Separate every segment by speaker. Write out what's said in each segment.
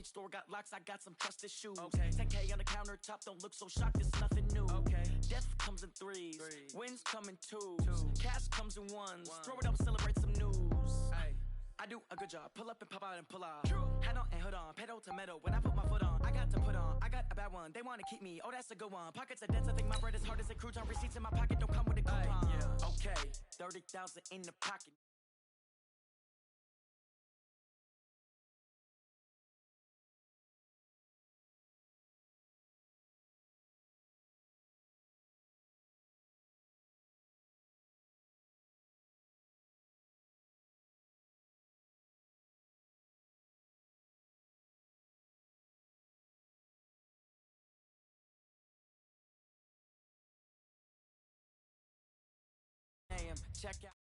Speaker 1: each store got locks, I got some trusted shoes. 10K on the countertop, don't look so shocked, it's nothing new. Death comes in threes, wins come in twos, cash comes in ones. Throw it up, celebrate some news. I do a good job, pull up and pop out and pull out. Hat on and hood on, pedal to metal. When I put my foot on, I got to put on. I got a bad one, they wanna keep me, oh that's a good one. Pockets are dense, I think my bread is hard as a crouton. Receipts in my pocket don't come with a coupon. Okay, 30,000 in the pocket. Check out.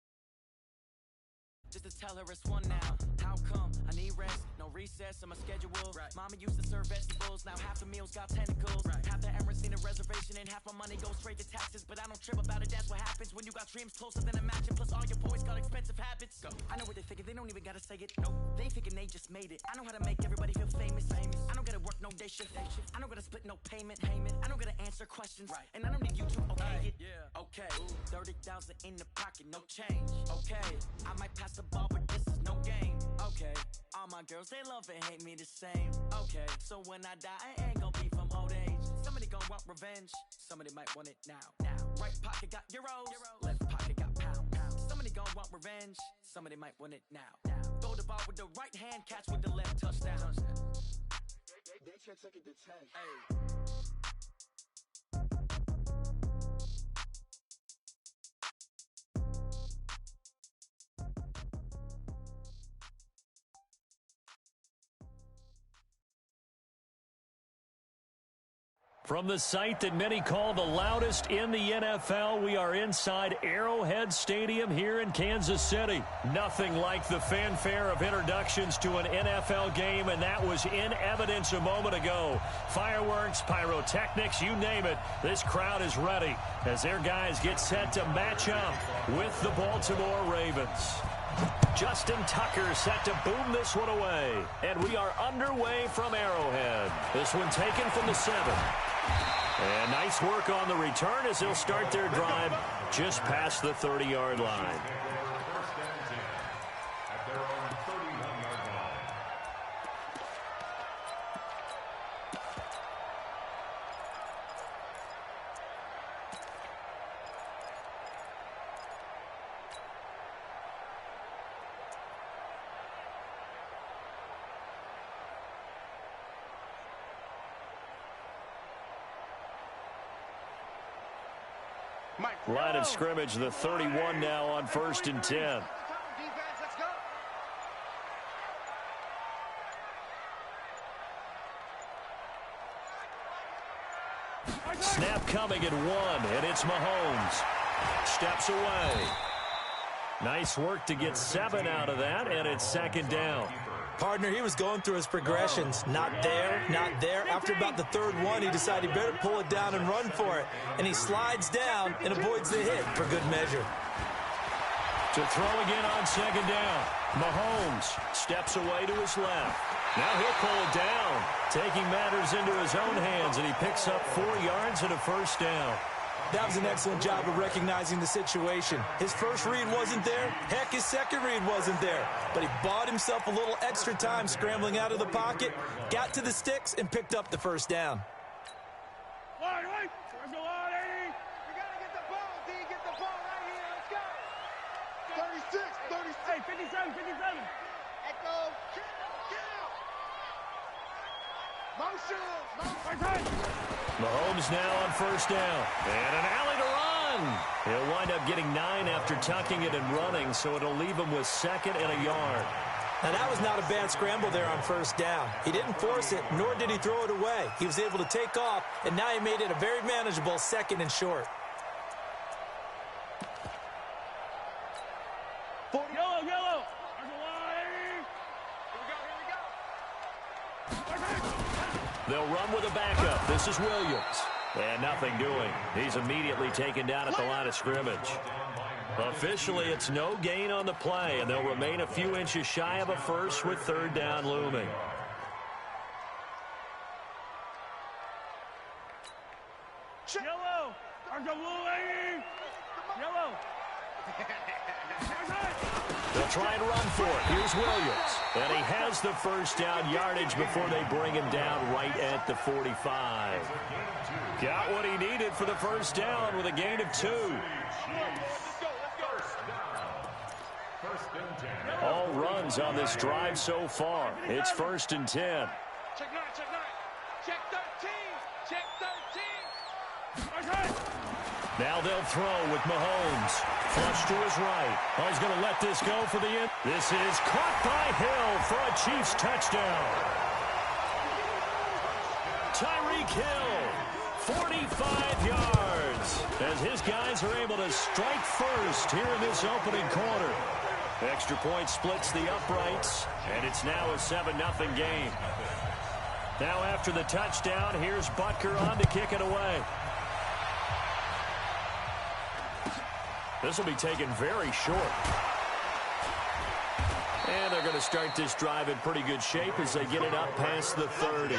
Speaker 1: Just to tell her it's one now. How come? I need rest, no recess in my schedule. Mama used to serve vegetables, now half the meals got tentacles. Half the Emirates need a reservation and half my money goes straight to taxes. But I don't trip about it, that's what happens when you got dreams closer than a mansion. Plus all your boys got expensive habits. I know what they thinking, they don't even gotta say it. Nope. They thinking they just made it. I know how to make everybody feel famous. I don't gotta work no day shift. I don't gotta split no payment. I don't gotta answer questions. And I don't need you to okay it. Okay, 30,000 in the pocket, no change. Okay, I might pass the ball, but this is no game. Okay, all my girls, they love and hate me the same. Okay, so when I die, I ain't gonna be from old age. Somebody gon' want revenge, somebody might want it now. Right pocket got euros, left pocket got pounds. Somebody gon' want revenge, somebody might want it now. Throw the ball with the right hand, catch with the left, touchdown. They can't take it to 10. Hey.
Speaker 2: From the site that many call the loudest in the NFL, we are inside Arrowhead Stadium here in Kansas City. Nothing like the fanfare of introductions to an NFL game, and that was in evidence a moment ago. Fireworks, pyrotechnics, you name it, this crowd is ready as their guys get set to match up with the Baltimore Ravens. Justin Tucker set to boom this one away, and we are underway from Arrowhead. This one taken from the 7. And nice work on the return as they'll start their drive just past the 30-yard line. Line of scrimmage, the 31 now on 1st and 10. Snap coming at 1, and it's Mahomes. Steps away. Nice work to get 7 out of that, and it's 2nd down.
Speaker 3: Partner, he was going through his progressions. Not there, not there. After about the 3rd one, he decided he better pull it down and run for it. And he slides down and avoids the hit for good measure.
Speaker 2: To throw again on 2nd down. Mahomes steps away to his left. Now he'll pull it down, taking matters into his own hands, and he picks up 4 yards and a 1st down.
Speaker 3: That was an excellent job of recognizing the situation. His first read wasn't there. Heck, his second read wasn't there. But he bought himself a little extra time scrambling out of the pocket, got to the sticks, and picked up the 1st down.
Speaker 4: Line, right. Where's the line, 80? We got to get the ball, D. Get the ball right here. Let's go. 36, 36. Hey, 57, 57. Echo. Get out. Motion.
Speaker 2: Mahomes now on 1st down. And an alley to run. He'll wind up getting 9 after tucking it and running, so it'll leave him with 2nd and a yard.
Speaker 3: Now, that was not a bad scramble there on 1st down. He didn't force it, nor did he throw it away. He was able to take off, and now he made it a very manageable 2nd and short.
Speaker 4: Yellow, yellow.
Speaker 2: They'll run with a backup. This is Williams. And nothing doing. He's immediately taken down at the line of scrimmage. Officially, it's no gain on the play, and they'll remain a few inches shy of a 1st with 3rd down looming.
Speaker 4: Yellow. Argo blue, lady. Yellow.
Speaker 2: They'll try and run for it. Here's Williams. And he has the first down yardage before they bring him down right at the 45. Got what he needed for the first down with a gain of 2. All runs on this drive so far. It's 1st and 10.
Speaker 4: Check 9, check 9. Check 13. Check 13.
Speaker 2: Now they'll throw with Mahomes. Flush to his right. Oh, he's going to let this go for the end. This is caught by Hill for a Chiefs touchdown. Tyreek Hill, 45 yards. As his guys are able to strike first here in this opening quarter. Extra point splits the uprights, and it's now a 7-0 game. Now after the touchdown, here's Butker on to kick it away. This will be taken very short. And they're going to start this drive in pretty good shape as they get it up past the 30.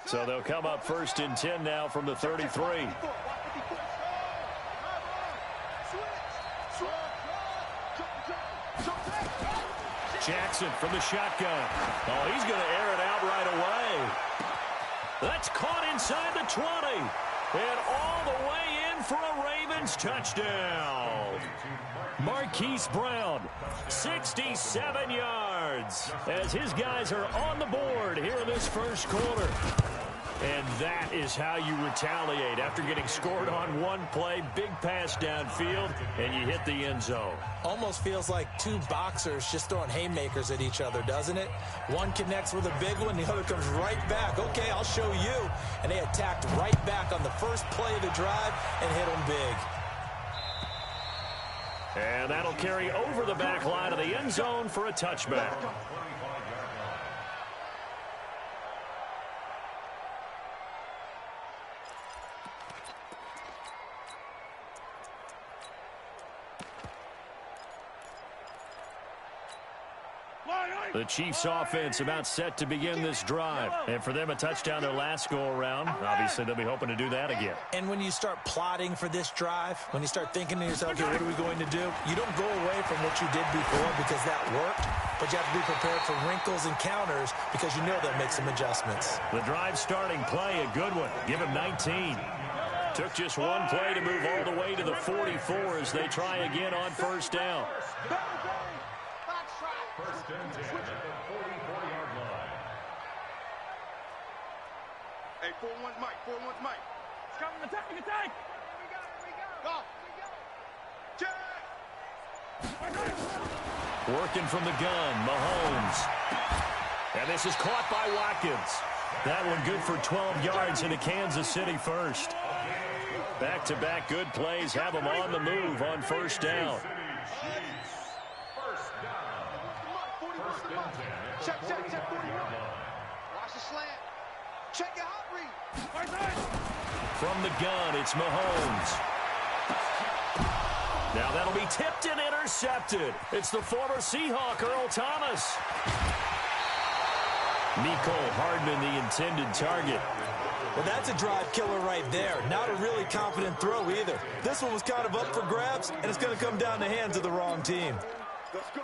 Speaker 2: So they'll come up 1st and 10 now from the 33. Jackson from the shotgun. Oh, he's going to air it out right away. That's caught inside the 20. And all the way in for a Ravens touchdown. Marquise Brown, 67 yards, as his guys are on the board here in this first quarter. And that is how you retaliate after getting scored on one play, big pass downfield, and you hit the end zone.
Speaker 3: Almost feels like two boxers just throwing haymakers at each other, doesn't it? One connects with a big one, the other comes right back. Okay, I'll show you. And they attacked right back on the first play of the drive and hit them big.
Speaker 2: And that'll carry over the back line of the end zone for a touchback. The Chiefs offense about set to begin this drive. And for them, a touchdown their last go-around. Obviously, they'll be hoping to do that again.
Speaker 3: And when you start plotting for this drive, when you start thinking to yourself, okay, what are we going to do? You don't go away from what you did before because that worked, but you have to be prepared for wrinkles and counters because you know they'll make some adjustments.
Speaker 2: The drive starting play, a good one. Give him 19. Took just one play to move all the way to the 44 as they try again on first down.
Speaker 4: First and 10 at the 44-yard line. Hey, 4-1's Mike. 4-1's Mike. It's coming. Attack. Here we go. Check.
Speaker 2: Working from the gun, Mahomes. And this is caught by Watkins. That one good for 12 yards into Kansas City first. Back-to-back good plays have them on the move on first down.
Speaker 4: Check, 41. Watch the slant. Check your hot read.
Speaker 2: From the gun, it's Mahomes. Now that'll be tipped and intercepted. It's the former Seahawk, Earl Thomas. Mecole Hardman, the intended target.
Speaker 3: Well, that's a drive killer right there. Not a really confident throw either. This one was kind of up for grabs, and it's going to come down the hands of the wrong team.
Speaker 4: Let's go.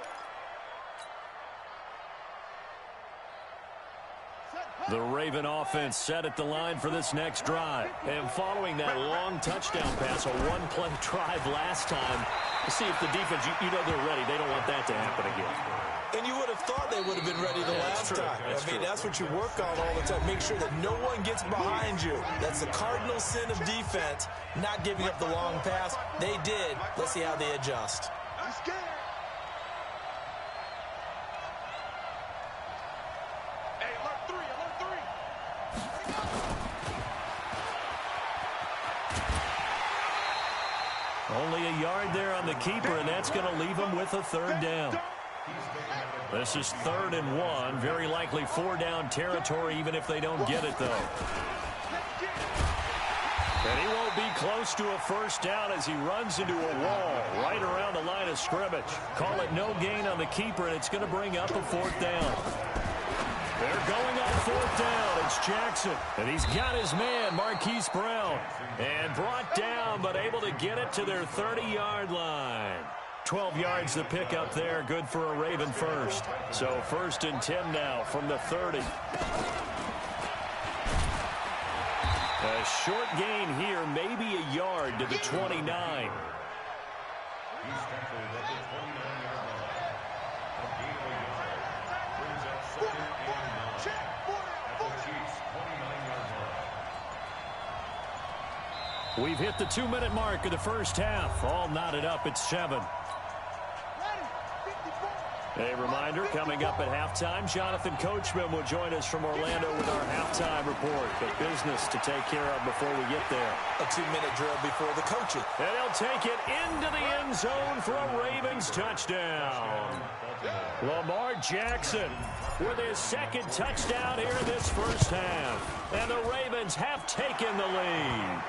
Speaker 2: The Raven offense set at the line for this next drive. And following that long touchdown pass, a one-play drive last time, to see if the defense, you know they're ready. They don't want that to happen again.
Speaker 3: And you would have thought they would have been ready the last time. That's what you work on all the time. Make sure that no one gets behind you. That's the cardinal sin of defense, not giving up the long pass. They did. Let's see how they adjust.
Speaker 4: I'm scared.
Speaker 2: Only a yard there on the keeper, and that's going to leave him with a third down. This is 3rd and 1. Very likely 4-down territory, even if they don't get it, though. And he won't be close to a first down as he runs into a wall right around the line of scrimmage. Call it no gain on the keeper, and it's going to bring up a 4th down. They're going on 4th down. It's Jackson. And he's got his man, Marquise Brown. And brought down, but able to get it to their 30-yard line. 12 yards to pick up there. Good for a Raven first. So 1st and 10 now from the 30. A short gain here, maybe a yard to the 29. We've hit the 2-minute mark of the first half. All knotted up at 7. A reminder, coming up at halftime, Jonathan Coachman will join us from Orlando with our halftime report. But business to take care of before we get there.
Speaker 3: A 2-minute drill before the coaching.
Speaker 2: And he'll take it into the end zone for a Ravens touchdown. Lamar Jackson with his 2nd touchdown here in this first half. And the Ravens have taken the lead.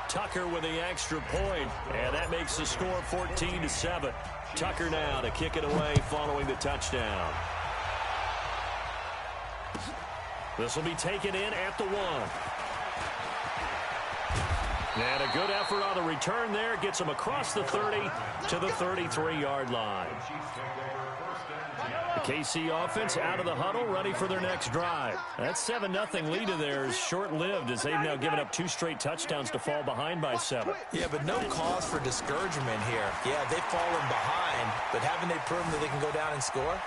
Speaker 2: Tucker with the extra point, and that makes the score 14-7. Tucker now to kick it away following the touchdown. This will be taken in at the 1. And a good effort on the return there. Gets him across the 30 to the 33-yard line. The KC offense out of the huddle, ready for their next drive. That 7-0 lead of theirs short-lived as they've now given up 2 straight touchdowns to fall behind by 7.
Speaker 3: Yeah, but no cause for discouragement here. Yeah, they've fallen behind, but haven't they proven that they can go down and score?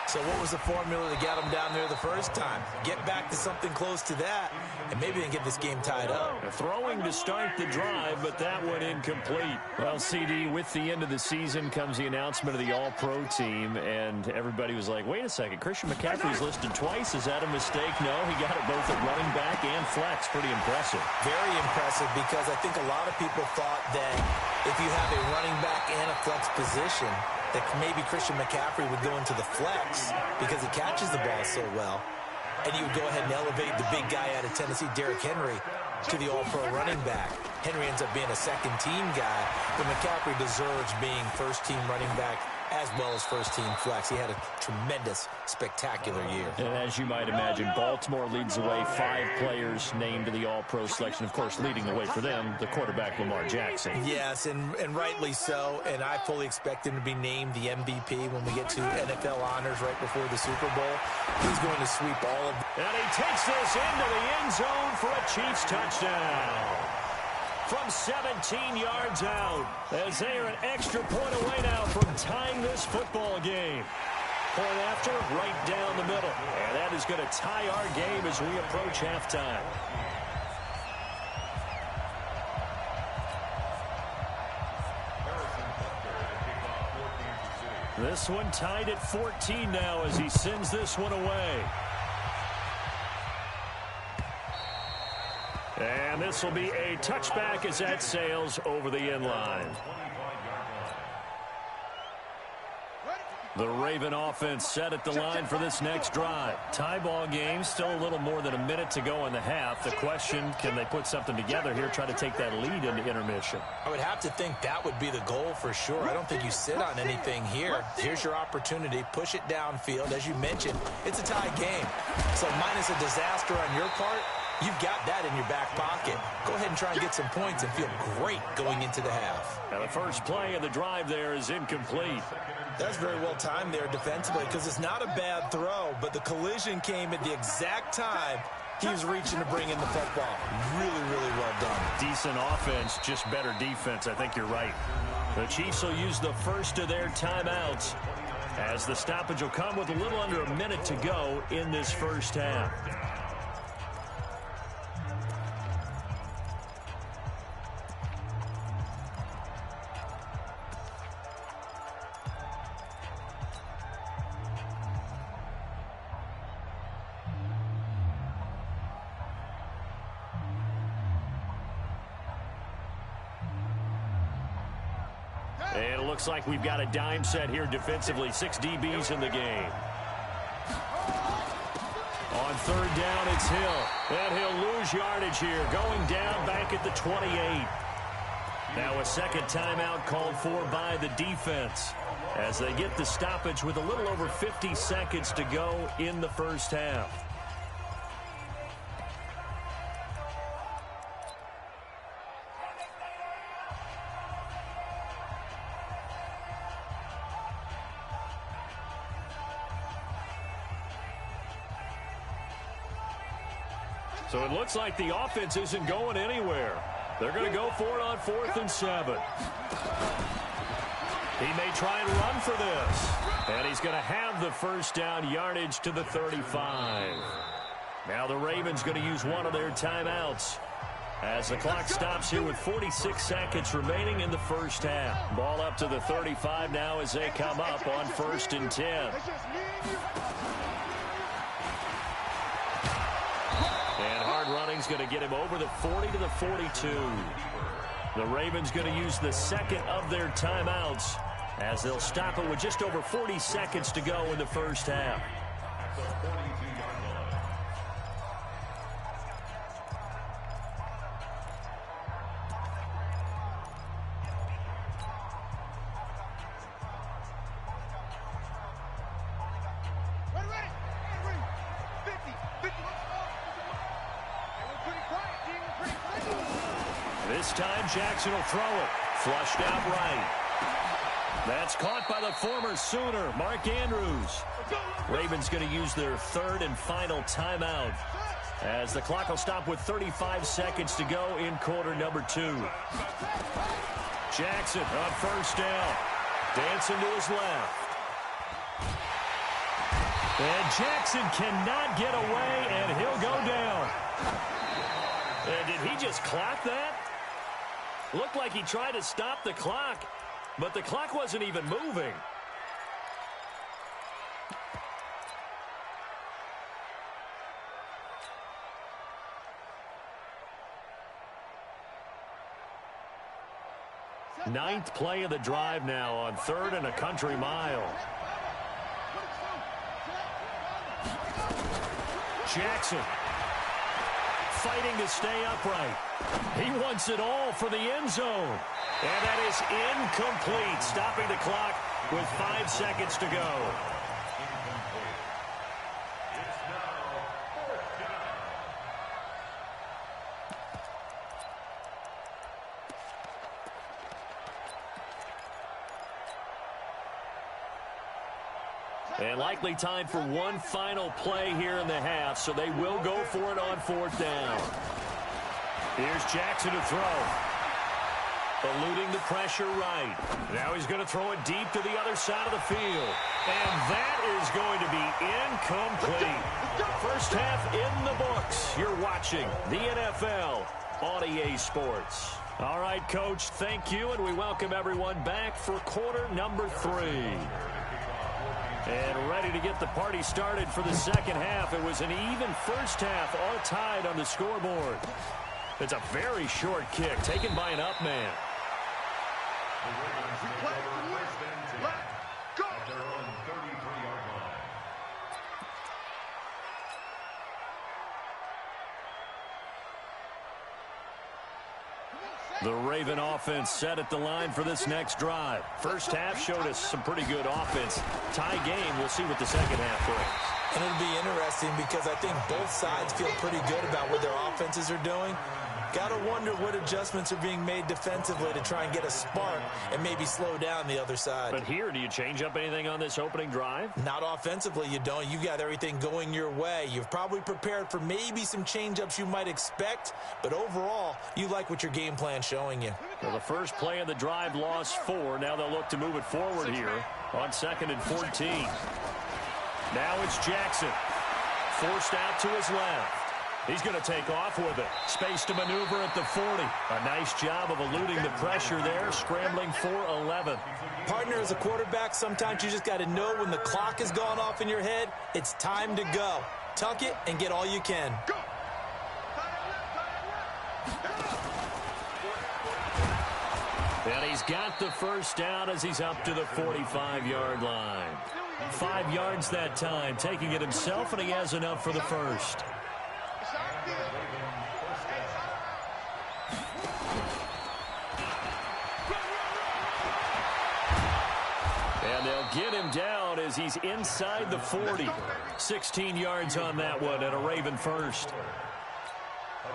Speaker 3: So what was the formula to get them down there the first time? Get back to something close to that, and maybe then get this game tied up.
Speaker 2: Throwing to start the drive, but that one incomplete. Well, CD, with the end of the season comes the announcement of the All-Pro team, and everybody was like, wait a second, Christian McCaffrey's listed twice. Is that a mistake? No, he got it both at running back and flex. Pretty impressive.
Speaker 3: Very impressive, because I think a lot of people thought that if you have a running back and a flex position, that maybe Christian McCaffrey would go into the flex because he catches the ball so well. And you would go ahead and elevate the big guy out of Tennessee, Derrick Henry, to the All-Pro running back. Henry ends up being a second-team guy, but McCaffrey deserves being first-team running back as well as first-team flex. He had a tremendous, spectacular year.
Speaker 2: And as you might imagine, Baltimore leads the way. 5 players named to the All-Pro selection. Of course, leading the way for them, the quarterback Lamar Jackson.
Speaker 3: Yes, and rightly so. And I fully expect him to be named the MVP when we get to NFL honors right before the Super Bowl. He's going to sweep all of them.
Speaker 2: And he takes this into the end zone for a Chiefs touchdown. From 17 yards out, as they are an extra point away now from tying this football game. Point after, right down the middle. And that is going to tie our game as we approach halftime. This one tied at 14 now as he sends this one away. And this will be a touchback as that sails over the end line. The Raven offense set at the line for this next drive. Tie ball game, still a little more than a minute to go in the half. The question, can they put something together here, try to take that lead into intermission?
Speaker 3: I would have to think that would be the goal for sure. I don't think you sit on anything here. Here's your opportunity. Push it downfield. As you mentioned, it's a tie game. So minus a disaster on your part, you've got that in your back pocket. Go ahead and try and get some points and feel great going into the half.
Speaker 2: Now the first play of the drive there is incomplete.
Speaker 3: That's very well timed there defensively, because it's not a bad throw, but the collision came at the exact time he was reaching to bring in the football. Really, really well done.
Speaker 2: Decent offense, just better defense. I think you're right. The Chiefs will use the first of their timeouts as the stoppage will come with a little under a minute to go in this first half. And it looks like we've got a dime set here defensively. 6 DBs in the game. On third down, it's Hill. And he'll lose yardage here. Going down back at the 28. Now a second timeout called for by the defense as they get the stoppage with a little over 50 seconds to go in the first half. So it looks like the offense isn't going anywhere. They're going to go for it on 4th and 7. He may try and run for this. And he's going to have the first down yardage to the 35. Now the Ravens going to use one of their timeouts as the clock stops here with 46 seconds remaining in the first half. Ball up to the 35 now as they come up on 1st and 10. And hard running's going to get him over the 40 to the 42. The Ravens going to use the second of their timeouts as they'll stop it with just over 40 seconds to go in the first half. This time Jackson will throw it. Flushed out right. That's caught by the former Sooner, Mark Andrews. Ravens going to use their third and final timeout as the clock will stop with 35 seconds to go in quarter number 2. Jackson on first down. Dancing to his left. And Jackson cannot get away, and he'll go down. And did he just clock that? Looked like he tried to stop the clock, but the clock wasn't even moving. Ninth play of the drive now on 3rd and a country mile. Jackson fighting to stay upright. He wants it all for the end zone. And that is incomplete, stopping the clock with 5 seconds to go. And likely time for one final play here in the half, so they will go for it on 4th down. Here's Jackson to throw. Eluding the pressure right. Now he's going to throw it deep to the other side of the field. And that is going to be incomplete. First half in the books. You're watching the NFL on EA Sports. All right, Coach, thank you, and we welcome everyone back for quarter number 3. And ready to get the party started for the second half. It was an even first half, all tied on the scoreboard. It's a very short kick taken by an up man. The Raven offense set at the line for this next drive. First half showed us some pretty good offense. Tie game, we'll see what the second half brings.
Speaker 3: And it'll be interesting because I think both sides feel pretty good about what their offenses are doing. Got to wonder what adjustments are being made defensively to try and get a spark and maybe slow down the other side.
Speaker 2: But here, do you change up anything on this opening drive?
Speaker 3: Not offensively, you don't. You got everything going your way. You've probably prepared for maybe some change-ups you might expect, but overall, you like what your game plan's showing you.
Speaker 2: Well, the first play of the drive lost 4. Now they'll look to move it forward here on 2nd and 14. Now it's Jackson. Forced out to his left. He's going to take off with it. Space to maneuver at the 40. A nice job of eluding the pressure there, scrambling for 11.
Speaker 3: Partner, as a quarterback, sometimes you just got to know when the clock has gone off in your head, it's time to go. Tuck it and get all you can.
Speaker 2: And he's got the first down as he's up to the 45-yard line. 5 yards that time, taking it himself, and he has enough for the first. And they'll get him down as he's inside the 40. 16 yards on that one, and a Raven first.
Speaker 5: A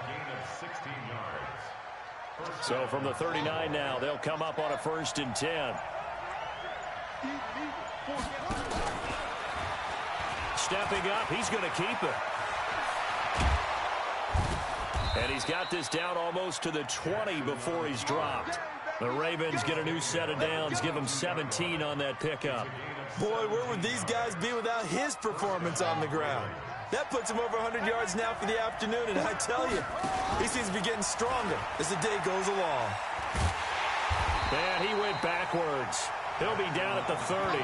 Speaker 5: gain of 16 yards.
Speaker 2: So from the 39 now, they'll come up on a 1st and 10. Stepping up, he's going to keep it. And he's got this down almost to the 20 before he's dropped. The Ravens get a new set of downs, give him 17 on that pickup.
Speaker 3: Boy, where would these guys be without his performance on the ground? That puts him over 100 yards now for the afternoon, and I tell you, he seems to be getting stronger as the day goes along.
Speaker 2: And he went backwards. He'll be down at the 30.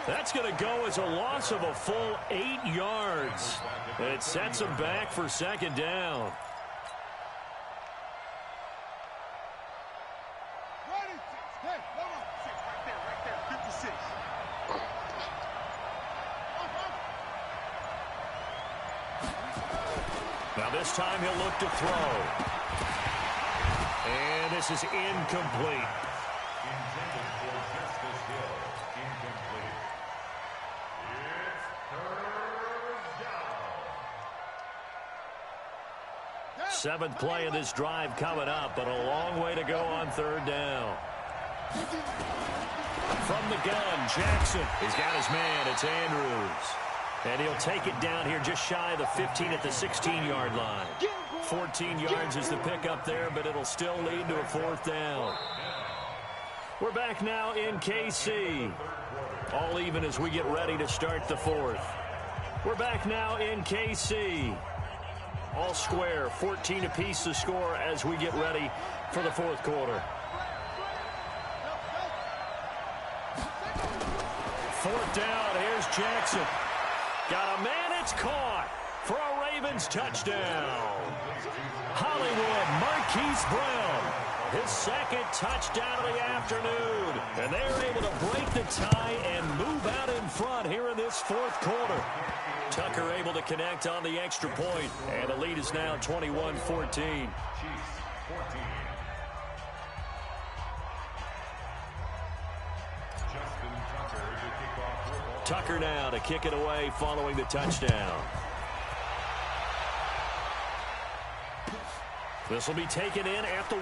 Speaker 2: That's going to go as a loss of a full 8 yards. And it sets him back for 2nd down. Now this time he'll look to throw. And this is incomplete.
Speaker 5: Intended for Justice Hill. Incomplete. It's 3rd down.
Speaker 2: 7th play of this drive coming up, but a long way to go on 3rd down. From the gun, Jackson. He's got his man. It's Andrews. And he'll take it down here just shy of the 15 at the 16-yard line. 14 yards is the pickup there, but it'll still lead to a 4th down. We're back now in KC. All even as we get ready to start the 4th. We're back now in KC. All square, 14 apiece to score as we get ready for the 4th quarter. 4th down, here's Jackson. Got a man, it's caught for a Ravens touchdown. Hollywood Marquise Brown, his 2nd touchdown of the afternoon. And they're able to break the tie and move out in front here in this 4th quarter. Tucker able to connect on the extra point, and the lead is now 21-14. Tucker now to kick it away following the touchdown. This will be taken in at the 1.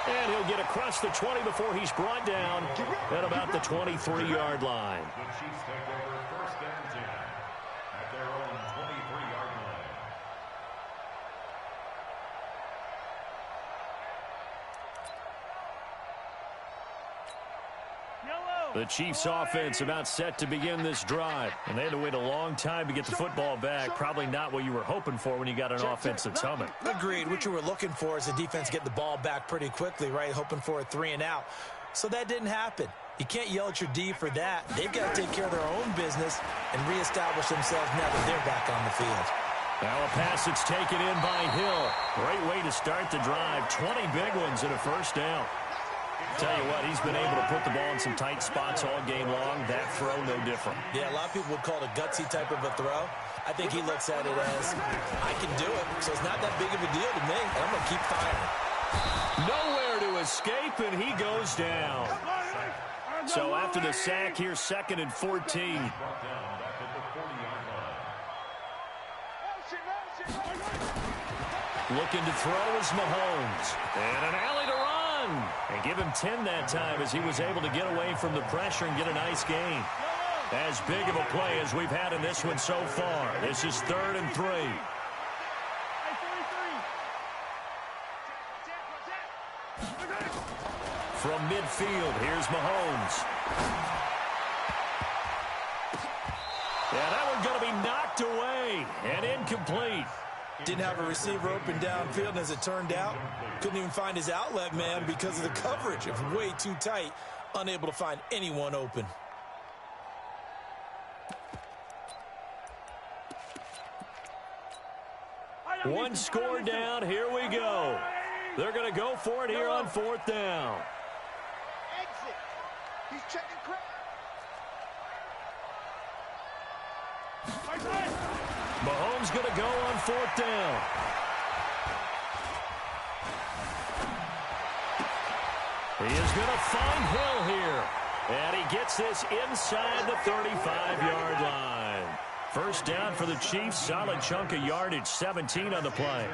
Speaker 2: And he'll get across the 20 before he's brought down at about the 23-yard line.
Speaker 5: The Chiefs take over 1st and 10 at their own 23-yard line.
Speaker 2: The Chiefs offense about set to begin this drive. And they had to wait a long time to get the football back. Probably not what you were hoping for when you got an offense that's humming.
Speaker 3: Agreed. What you were looking for is the defense get the ball back pretty quickly, right? Hoping for a 3 and out. So that didn't happen. You can't yell at your D for that. They've got to take care of their own business and reestablish themselves now that they're back on the field.
Speaker 2: Now a pass that's taken in by Hill. Great way to start the drive. 20 big ones and a 1st down. Tell you what, he's been able to put the ball in some tight spots all game long. That throw, no different.
Speaker 3: Yeah, a lot of people would call it a gutsy type of a throw. I think he looks at it as, I can do it, so it's not that big of a deal to me, and I'm going to keep firing.
Speaker 2: Nowhere to escape, and he goes down. So after the sack, here's 2nd and 14. Looking to throw is Mahomes. And an alley to run. And give him 10 that time as he was able to get away from the pressure and get a nice gain. As big of a play as we've had in this one so far. This is 3rd and 3. From midfield, here's Mahomes. Yeah, that one's going to be knocked away and incomplete.
Speaker 3: Didn't have a receiver open downfield, and as it turned out, couldn't even find his outlet man because of the coverage. It was way too tight, unable to find anyone open.
Speaker 2: One score down, here we go. They're going to go for it here on 4th down.
Speaker 4: Exit. He's checking crowd.
Speaker 2: Mahomes going to go on 4th down. He is going to find Hill here. And he gets this inside the 35-yard line. First down for the Chiefs. Solid chunk of yardage. 17 on the play.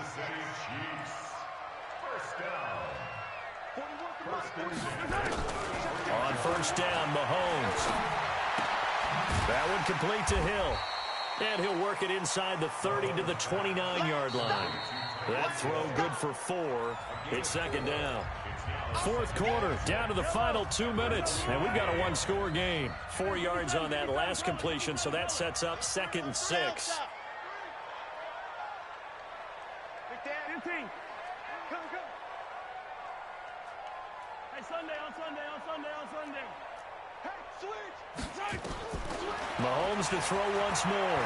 Speaker 2: On first down, Mahomes. That one complete to Hill. And he'll work it inside the 30 to the 29-yard line. That throw good for 4. It's 2nd down. 4th quarter, down to the final 2 minutes. And we've got a one-score game. 4 yards on that last completion, so that sets up 2nd and 6. Mahomes to throw once more.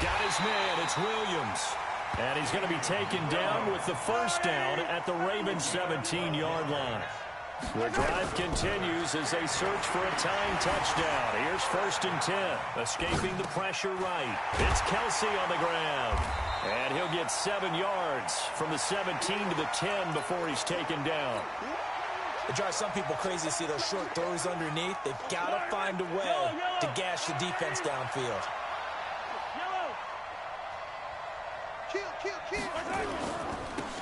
Speaker 2: Got his man. It's Williams. And he's going to be taken down with the first down at the Ravens' 17-yard line. The drive continues as they search for a tying touchdown. Here's 1st and 10. Escaping the pressure right. It's Kelsey on the ground. And he'll get 7 yards from the 17 to the 10 before he's taken down.
Speaker 3: It drives some people crazy to see those short throws underneath. They've got to find a way to gash the defense downfield.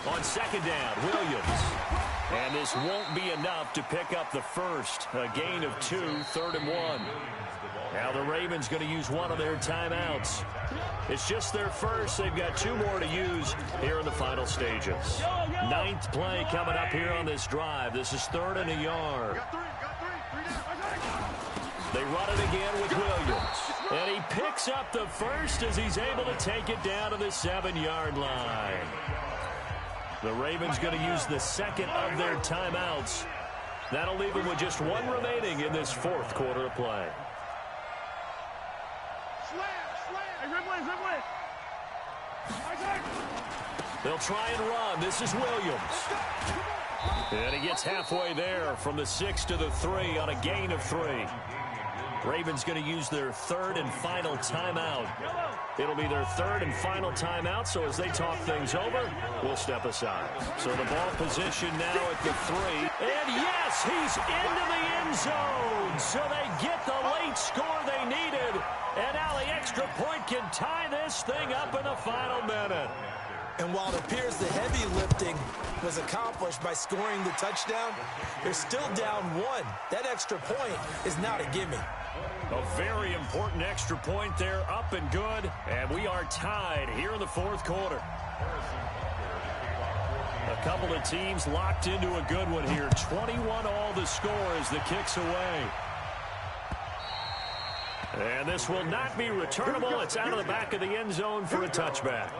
Speaker 2: On 2nd down, Williams. And this won't be enough to pick up the first. A gain of 2, 3rd and 1. Now the Ravens going to use one of their timeouts. It's just their first. They've got 2 more to use here in the final stages. 9th play coming up here on this drive. This is 3rd and a yard. They run it again with Williams. And he picks up the first as he's able to take it down to the 7-yard line. The Ravens going to use the 2nd of their timeouts. That'll leave them with just 1 remaining in this 4th quarter of play. They'll try and run. This is Williams. And he gets halfway there from the 6 to the 3 on a gain of 3. Ravens going to use their 3rd and final timeout. It'll be their 3rd and final timeout, so as they talk things over, we'll step aside. So the ball position now at the 3. And yes, he's into the end zone. So they get the late score they needed. And now the extra point can tie this thing up in the final minute.
Speaker 3: And while it appears the heavy lifting was accomplished by scoring the touchdown, they're still down 1. That extra point is not a gimme.
Speaker 2: A very important extra point there, up and good. And we are tied here in the 4th quarter. A couple of teams locked into a good one here. 21 all the score as the kick's away. And this will not be returnable. It's out of the back of the end zone for a touchback.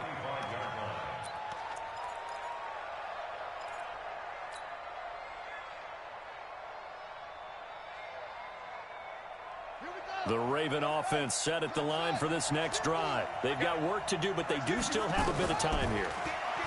Speaker 2: The Raven offense set at the line for this next drive. They've got work to do, but they do still have a bit of time here.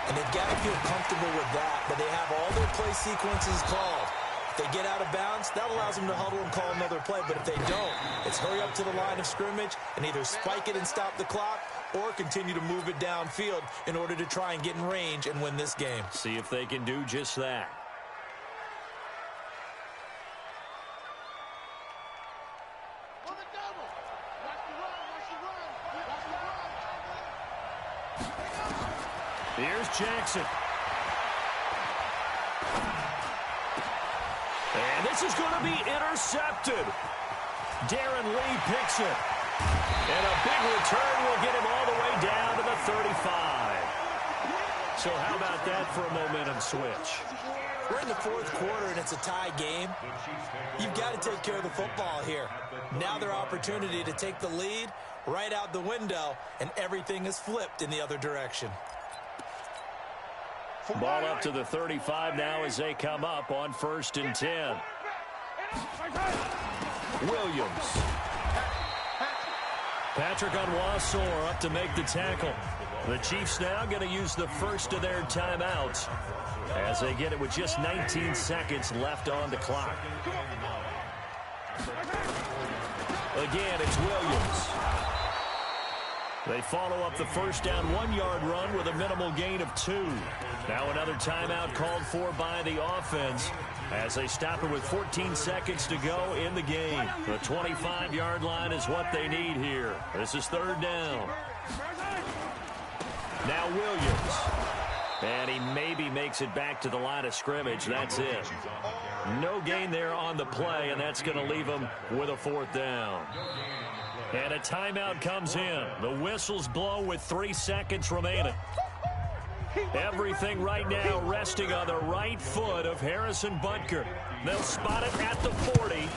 Speaker 3: And they've got to feel comfortable with that, but they have all their play sequences called. If they get out of bounds, that allows them to huddle and call another play. But if they don't, it's hurry up to the line of scrimmage and either spike it and stop the clock or continue to move it downfield in order to try and get in range and win this game.
Speaker 2: See if they can do just that. Here's Jackson. And this is going to be intercepted. Darren Lee picks it. And a big return will get him all the way down to the 35. So how about that for a momentum switch?
Speaker 3: We're in the 4th quarter and it's a tie game. You've got to take care of the football here. Now their opportunity to take the lead right out the window, and everything is flipped in the other direction.
Speaker 2: Ball up to the 35 now as they come up on 1st and 10. Williams. Patrick Onwuasor up to make the tackle. The Chiefs now going to use the first of their timeouts as they get it with just 19 seconds left on the clock. Again, it's Williams. They follow up the first down 1-yard run with a minimal gain of 2. Now another timeout called for by the offense as they stop it with 14 seconds to go in the game. The 25-yard line is what they need here. This is third down. Now Williams. And he maybe makes it back to the line of scrimmage. That's it. No gain there on the play, and that's going to leave him with a fourth down. And a timeout comes in. The whistles blow with 3 seconds remaining. Everything right now resting on the right foot of Harrison Butker. They'll spot it at the 40.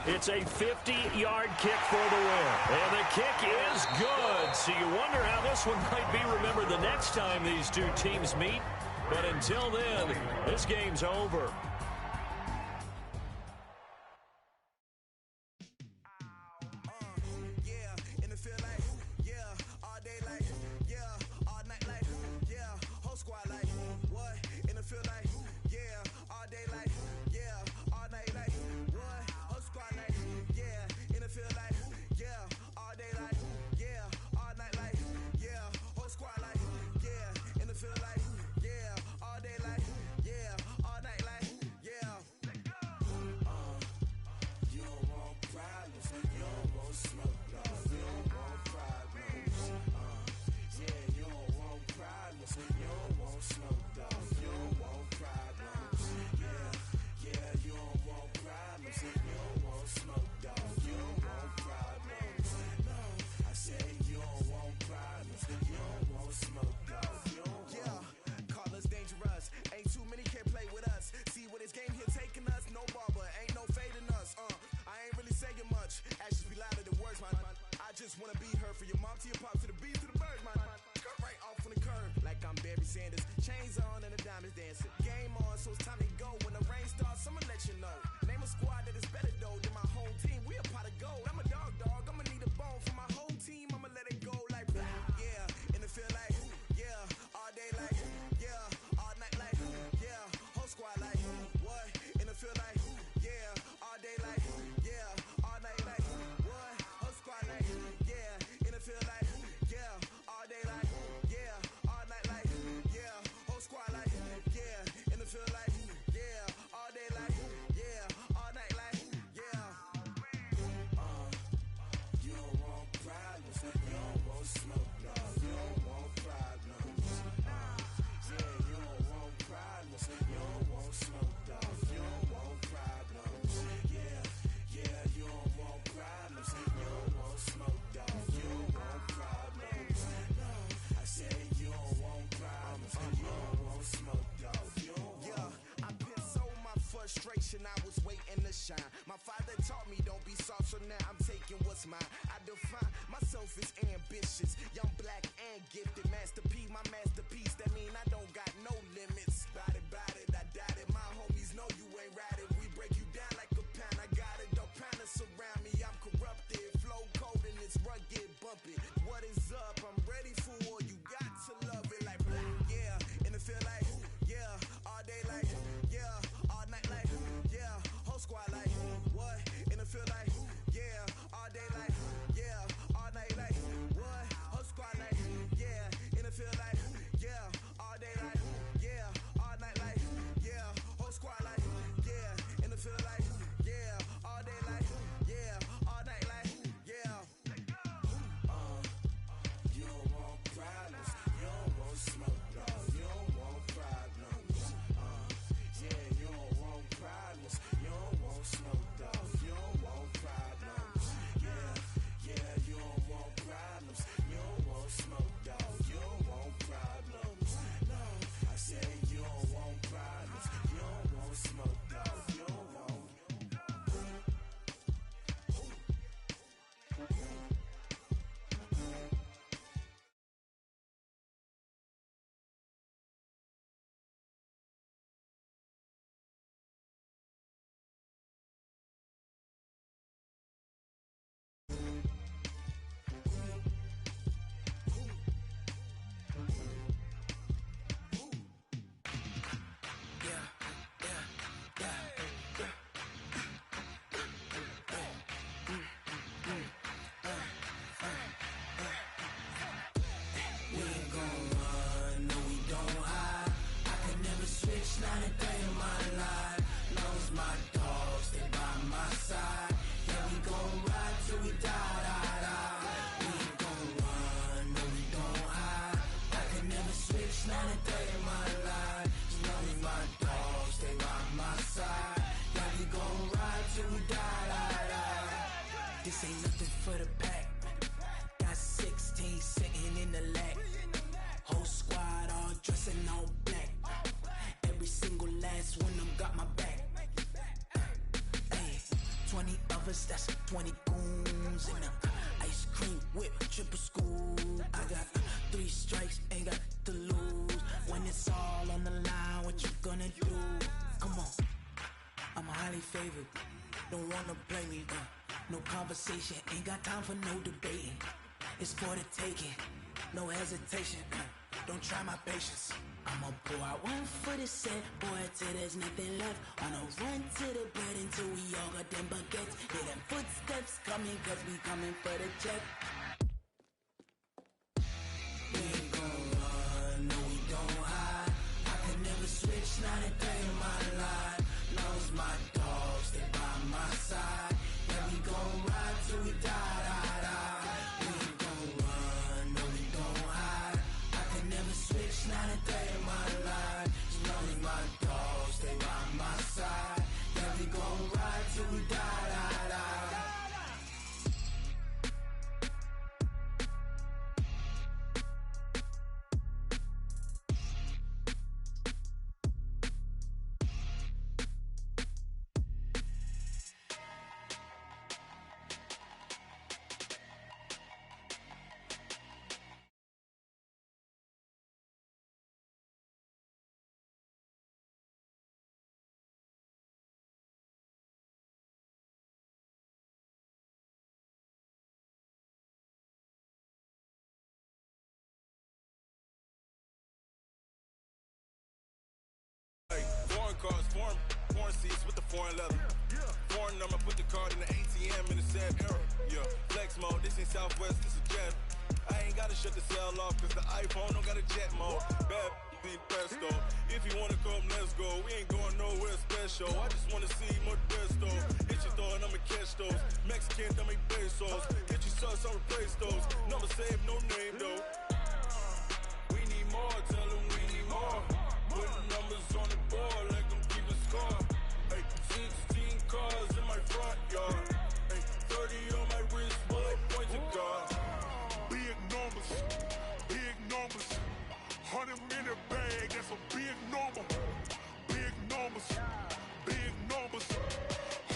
Speaker 2: It's a 50-yard kick for the win. And the kick is good. So you wonder how this one might be remembered the next time these two teams meet. But until then, this game's over.
Speaker 6: I was waiting to shine. My father taught me don't be soft, so now I'm taking what's mine. I define myself as ambitious, young, black, and gifted. Masterpiece, my masterpiece. That mean I don't got no limits. Bout it, I doubt it. My homies know you ain't ride it. We break you down like a pound. I got it, don't pound us around me. I'm corrupted, flow cold and it's rugged, bumpy. What is up? I'm ready for all you got to love it like yeah, and it feel like yeah, all day like yeah, all night like yeah, whole squad like what? And it feel like yeah, all day like yeah, all night like what? Whole squad like yeah, and it feel like yeah, all day like yeah,
Speaker 7: This ain't nothing for the pack. Got 16 sitting in the lap. Whole squad all dressing all black. Every single last one of them got my back. Hey, 20 of us, that's 20 goons in the ice cream whip, triple scoop. I got 3 strikes, ain't got to lose. When it's all on the line, what you gonna do? Come on, I'm highly favored. Don't wanna play me, no conversation. Ain't got time for no debating. It's for the taking, no hesitation. Don't try my patience. I'ma pour out one for the set, boy, till there's nothing left. On a run to the bread until we all got them baguettes. Hear them footsteps coming, cause we coming for the check. We ain't gon' run, no we don't hide. I can never switch, not a day in my life. Knows my dogs, they by my side. Yeah, we gon' ride till we die, die, die. We ain't gon' run, no we don't hide. I can never switch, not a day in my life. Knows my dogs, they by my side. Yeah, we gon' ride till we die, die, die.
Speaker 6: Foreign cars, foreign seats with the foreign leather. Foreign number, put the card in the ATM in the sad era. Yeah, flex mode, this ain't Southwest, this is jet. I ain't gotta shut the cell off, cause the iPhone don't got a jet mode. Bad be pesto. If you wanna come, let's go. We ain't going nowhere special. I just wanna see Modesto. Hit your thought, I'ma catch those. Mexican, dummy pesos. Get your sauce, I'll replace those. Number saved, no name though. We need more, tell them we need more. Putting numbers on the board like I'm keeping score. Hey, 16 cars in my front yard. Hey, 30 on my wrist, bullet point to God.
Speaker 8: Big numbers, 100 minute bag, that's a big number. Big numbers,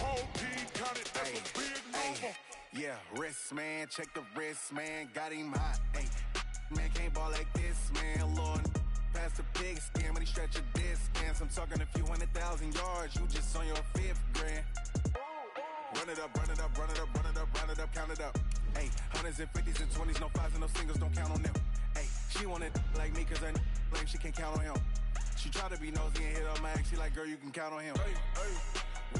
Speaker 8: whole team counted, that's a big number.
Speaker 6: Yeah, wrist man, check the wrist man, got him hot. Hey, man can't ball like this, man, Lord. Past the pig skin when he stretch a distance. I'm talking a few 100,000 yards, you just on your 5th grand. Run it up, run it up, run it up, run it up, run it up, count it up. Hey, hundreds and 50s and 20s, no 5s and no singles, don't count on them. Hey, she wanted like me cause her lame, she can't count on him. She try to be nosy and hit up my ex, she like, girl, you can count on him. Hey, hey,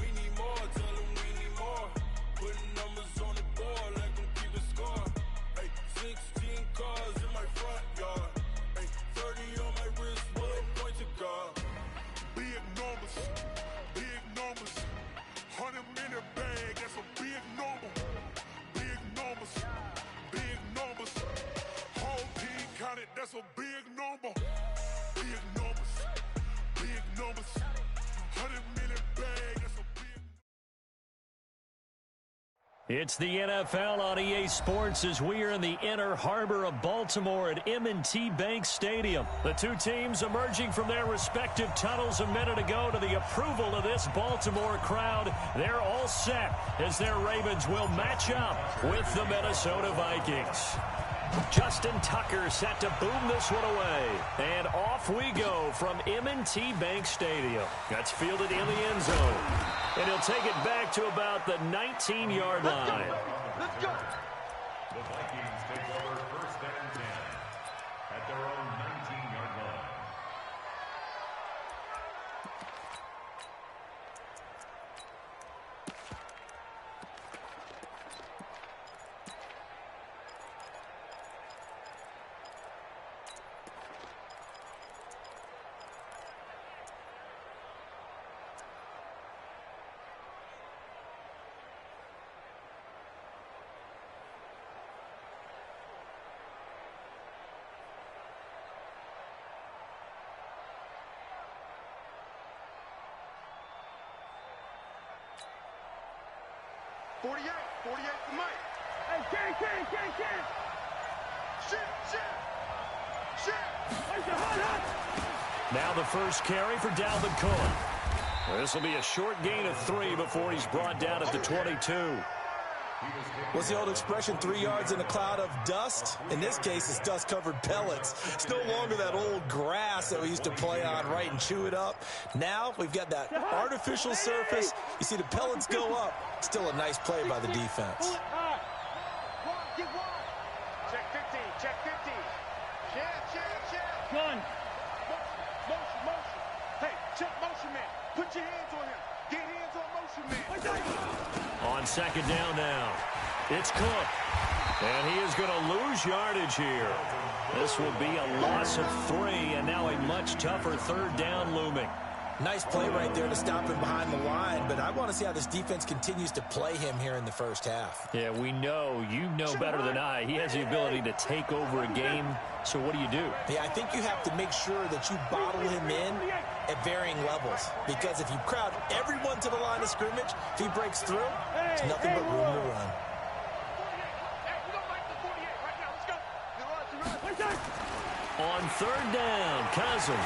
Speaker 6: we need more, tell them we need more. Putting numbers on the board like I'm keeping score. Hey, 16 cars in my front yard. Hey, 30 on my wrist, bullet point to God.
Speaker 8: Big numbers, 100 minute bag, that's a big number. Big numbers, whole team counted, that's a big number. Big numbers, 100 minute bag, that's a big.
Speaker 2: It's the NFL on EA Sports as we are in the inner harbor of Baltimore at M&T Bank Stadium. The two teams emerging from their respective tunnels a minute ago to the approval of this Baltimore crowd. They're all set as their Ravens will match up with the Minnesota Vikings. Justin Tucker set to boom this one away. And off we go from M&T Bank Stadium. That's fielded in the end zone. And he'll take it back to about the 19-yard line.
Speaker 4: Let's go.
Speaker 5: The Vikings take over 1st and 10 at their own 19-yard line.
Speaker 4: 48 for Mike. Hey, Ken. Shit.
Speaker 2: Now the first carry for Dalvin Cook. This will be a short gain of 3 before he's brought down at the 22.
Speaker 3: What's the old expression, 3 yards in a cloud of dust? In this case, it's dust-covered pellets. It's no longer that old grass that we used to play on, right, and chew it up. Now we've got that artificial surface. You see the pellets go up. Still a nice play by the defense.
Speaker 4: Check 15. Check. Gun. Motion. Hey, check motion man. Put your hands on him. Get hands on motion man.
Speaker 2: On second down now, it's Cook. And he is going to lose yardage here. This will be a loss of 3, and now a much tougher third down looming.
Speaker 3: Nice play right there to stop him behind the line, but I want to see how this defense continues to play him here in the first half.
Speaker 2: Yeah, we know, you know better than I, he has the ability to take over a game. So what do you do?
Speaker 3: Yeah, I think you have to make sure that you bottle him in at varying levels, because if you crowd everyone to the line of scrimmage, if he breaks through, there's nothing but room to run.
Speaker 2: On third down, Cousins.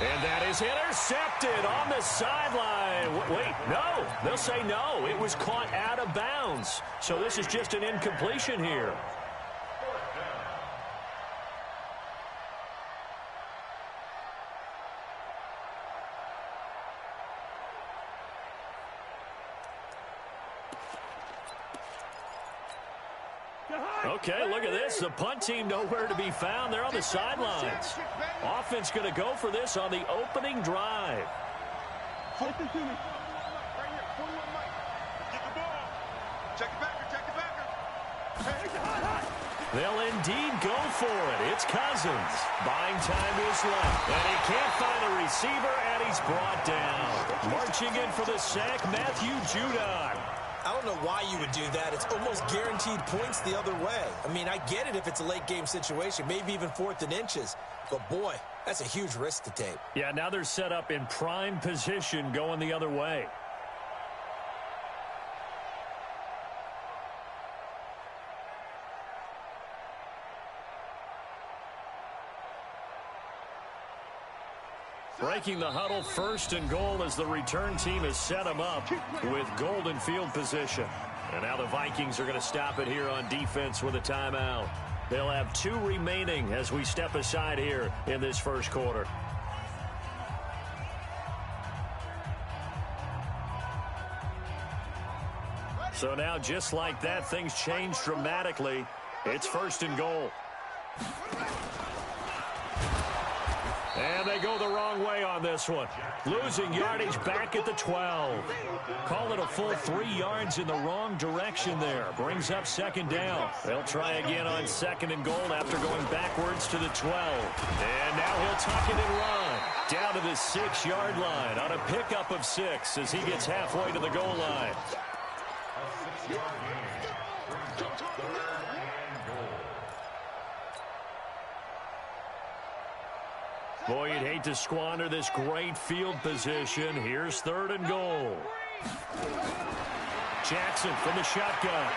Speaker 2: And that is intercepted on the sideline. Wait, no. They'll say no. It was caught out of bounds. So this is just an incompletion here. Okay, look at this. The punt team nowhere to be found. They're on the sidelines. Offense going to go for this on the opening drive.
Speaker 4: Listen to me. Right here, 41 Mike. Get the ball. Check the backer.
Speaker 2: They'll indeed go for it. It's Cousins. Buying time is left. And he can't find a receiver, and he's brought down. Marching in for the sack, Matthew Judon.
Speaker 3: I don't know why you would do that. It's almost guaranteed points the other way. I mean, I get it if it's a late game situation, maybe even 4th and inches. But, boy, that's a huge risk to take.
Speaker 2: Yeah, now they're set up in prime position going the other way. Breaking the huddle, 1st and goal as the return team has set them up with golden field position. And now the Vikings are going to stop it here on defense with a timeout. They'll have 2 remaining as we step aside here in this first quarter. So now just like that, things change dramatically. It's 1st and goal. And they go the wrong way on this one. Losing yardage back at the 12. Call it a full 3 yards in the wrong direction there. Brings up 2nd down. They'll try again on 2nd and goal after going backwards to the 12. And now he'll tuck it and run. Down to the 6-yard line on a pickup of 6 as he gets halfway to the goal line.
Speaker 5: A 6-yard gain. Brings up 3rd and goal.
Speaker 2: Boy, you'd hate to squander this great field position. Here's 3rd and goal. Jackson from the shotgun.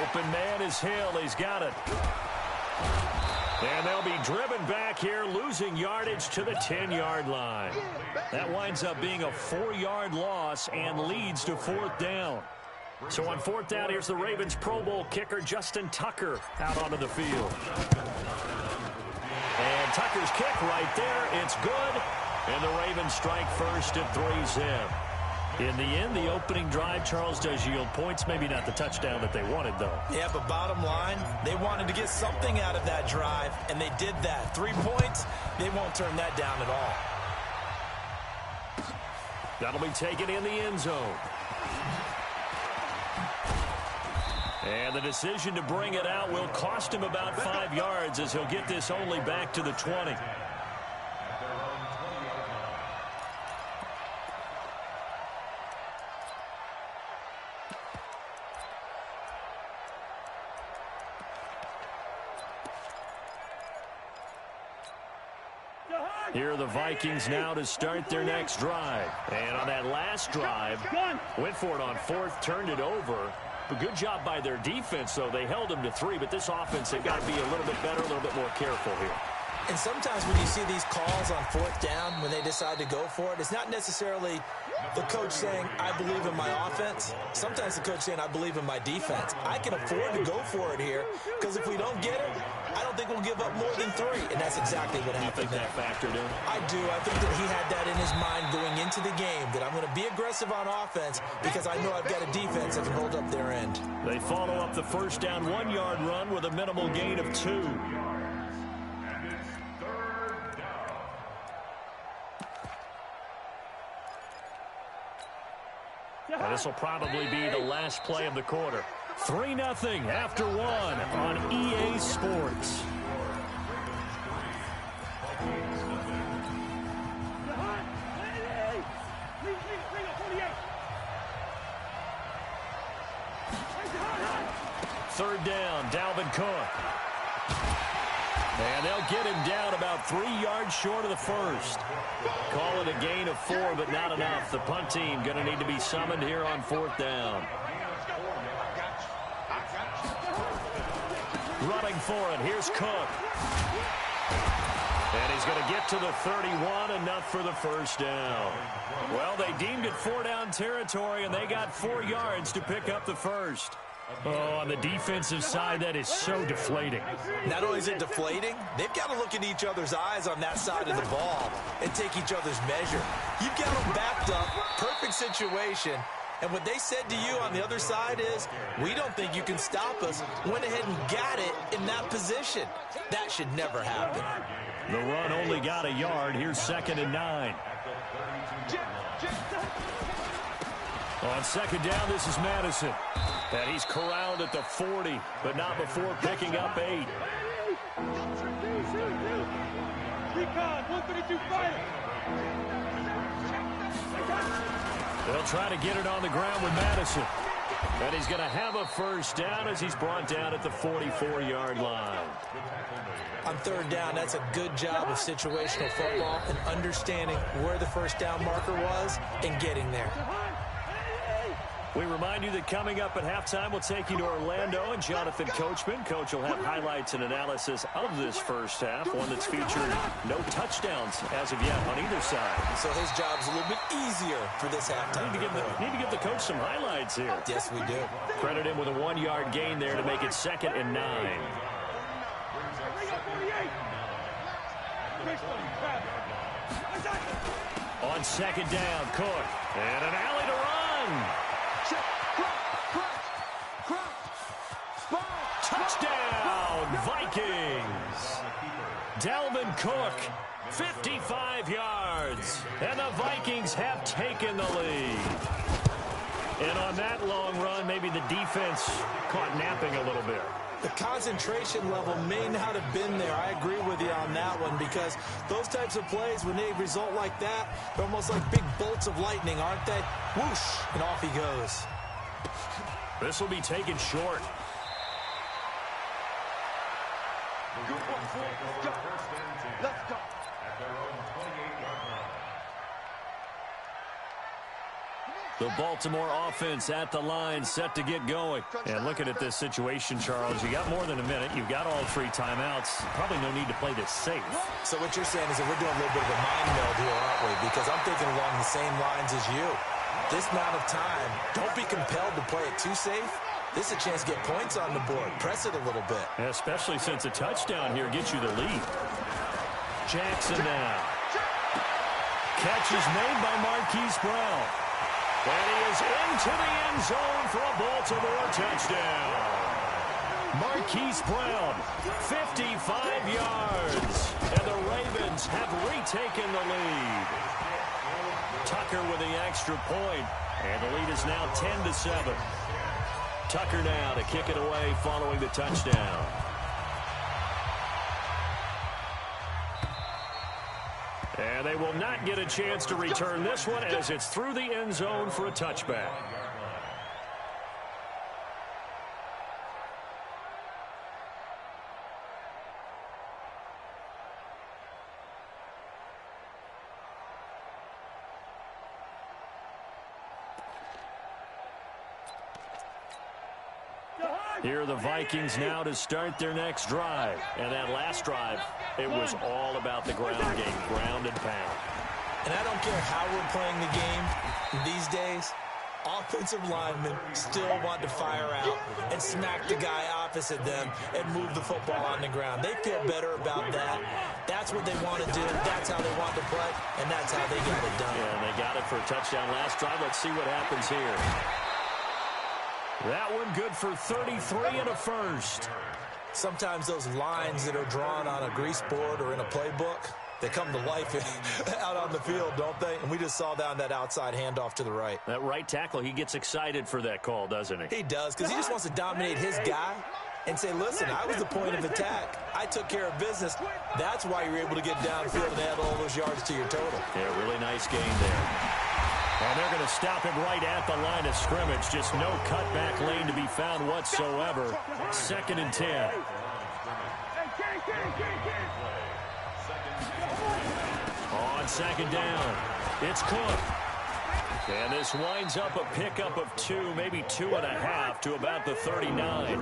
Speaker 2: Open man is Hill. He's got it. And they'll be driven back here, losing yardage to the 10-yard line. That winds up being a 4-yard loss and leads to 4th down. So on 4th down, here's the Ravens Pro Bowl kicker Justin Tucker out onto the field. And Tucker's kick right there. It's good. And the Ravens strike first at 3-zip. In the end, the opening drive, Charles, does yield points. Maybe not the touchdown that they wanted, though.
Speaker 3: Yeah, but bottom line, they wanted to get something out of that drive, and they did that. 3 points, they won't turn that down at all.
Speaker 2: That'll be taken in the end zone. And the decision to bring it out will cost him about 5 yards as he'll get this only back to the 20. Here are the Vikings now to start their next drive. And on that last drive, went for it on fourth, turned it over. A good job by their defense, though. They held them to 3, but this offense, they've got to be a little bit better, a little bit more careful here.
Speaker 3: And sometimes when you see these calls on fourth down, when they decide to go for it, it's not necessarily the coach saying, I believe in my offense. Sometimes the coach saying, I believe in my defense. I can afford to go for it here because if we don't get it, I don't think we'll give up more than 3. And that's exactly what happened there.
Speaker 2: You think that factored in?
Speaker 3: I do. I think that he had that in his mind going into the game, that I'm going to be aggressive on offense because I know I've got a defense that can hold up their end.
Speaker 2: They follow up the first down 1-yard run with a minimal gain of 2. And this will probably be the last play of the quarter. 3-0 after 1 on EA Sports. Third down, Dalvin Cook. And they'll get him down about 3 yards short of the first. Call it a gain of 4, but not enough. The punt team going to need to be summoned here on fourth down. Running for it, here's Cook. And he's going to get to the 31, enough for the first down. Well, they deemed it 4-down territory, and they got 4 yards to pick up the first. Oh, on the defensive side, that is so deflating.
Speaker 3: Not only is it deflating, they've got to look in each other's eyes on that side of the ball and take each other's measure. You've got them backed up, perfect situation, and what they said to you on the other side is, we don't think you can stop us. Went ahead and got it in that position. That should never happen.
Speaker 2: The run only got a yard. Here's 2nd and 9. On second down, this is Madison. And he's corralled at the 40, but not before picking up 8. They'll try to get it on the ground with Madison. And he's going to have a first down as he's brought down at the 44-yard line.
Speaker 3: On third down, that's a good job of situational football and understanding where the first down marker was and getting there.
Speaker 2: We remind you that coming up at halftime, we'll take you to Orlando and Jonathan Coachman. Coach will have highlights and analysis of this first half, one that's featured no touchdowns as of yet on either side.
Speaker 3: So his job's a little bit easier for this halftime.
Speaker 2: Need to give the coach some highlights here.
Speaker 3: Yes, we do. Credit
Speaker 2: him with a 1-yard gain there to make it 2nd and 9. On second down, Cook. And an alley to run. Touchdown, Vikings. Dalvin Cook, 55 yards. And the Vikings have taken the lead. And on that long run, maybe the defense caught napping a little bit.
Speaker 3: The concentration level may not have been there. I agree with you on that one because those types of plays, when they result like that, they're almost like big bolts of lightning, aren't they? Whoosh, and off he goes.
Speaker 2: This will be taken short.
Speaker 4: Let's go.
Speaker 2: The Baltimore offense at the line, set to get going. And looking at this situation, Charles, you got more than a minute. You've got all 3 timeouts. Probably no need to play this safe.
Speaker 3: So what you're saying is that we're doing a little bit of a mind meld here, aren't we? Because I'm thinking along the same lines as you. This amount of time, don't be compelled to play it too safe. This is a chance to get points on the board. Press it a little bit.
Speaker 2: Especially since a touchdown here gets you the lead. Jackson now. Catch is made by Marquise Brown. And he is into the end zone for a Baltimore touchdown. Marquise Brown, 55 yards. And the Ravens have retaken the lead. Tucker with the extra point. And the lead is now 10-7. Tucker now to kick it away following the touchdown. And they will not get a chance to return this one as it's through the end zone for a touchback. Here are the Vikings now to start their next drive. And that last drive, it was all about the ground game, ground and pound.
Speaker 3: And I don't care how we're playing the game these days, offensive linemen still want to fire out and smack the guy opposite them and move the football on the ground. They feel better about that. That's what they want to do. That's how they want to play, and that's how they got it done.
Speaker 2: Yeah, and they got it for a touchdown last drive. Let's see what happens here. That one good for 33 and a first.
Speaker 3: Sometimes those lines that are drawn on a grease board or in a playbook, they come to life out on the field, don't they? And we just saw down that outside handoff to the right.
Speaker 2: That right tackle, he gets excited for that call, doesn't he?
Speaker 3: He does, because he just wants to dominate his guy and say, listen, I was the point of attack. I took care of business. That's why you're able to get downfield and add all those yards to your total.
Speaker 2: Yeah, really nice gain there. And they're going to stop him right at the line of scrimmage. Just no cutback lane to be found whatsoever. 2nd and 10. On 2nd down, it's Cook. And this winds up a pickup of 2, maybe 2.5 to about the 39.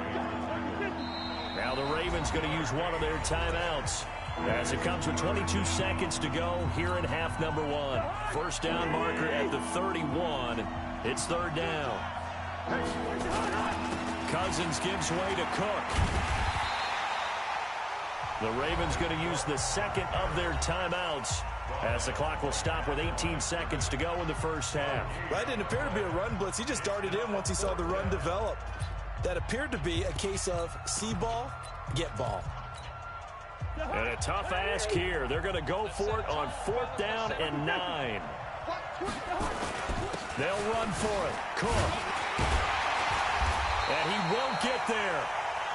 Speaker 2: Now the Ravens going to use one of their timeouts as it comes with 22 seconds to go here in half number 1. First down marker at the 31. It's 3rd down. Cousins gives way to Cook. The Ravens going to use the second of their timeouts as the clock will stop with 18 seconds to go in the first half.
Speaker 3: Right, didn't appear to be a run blitz. He just darted in once he saw the run develop. That appeared to be a case of see ball, get ball.
Speaker 2: And a tough ask here. They're going to go for it on 4th down and 9. They'll run for it. Cook. And he won't get there.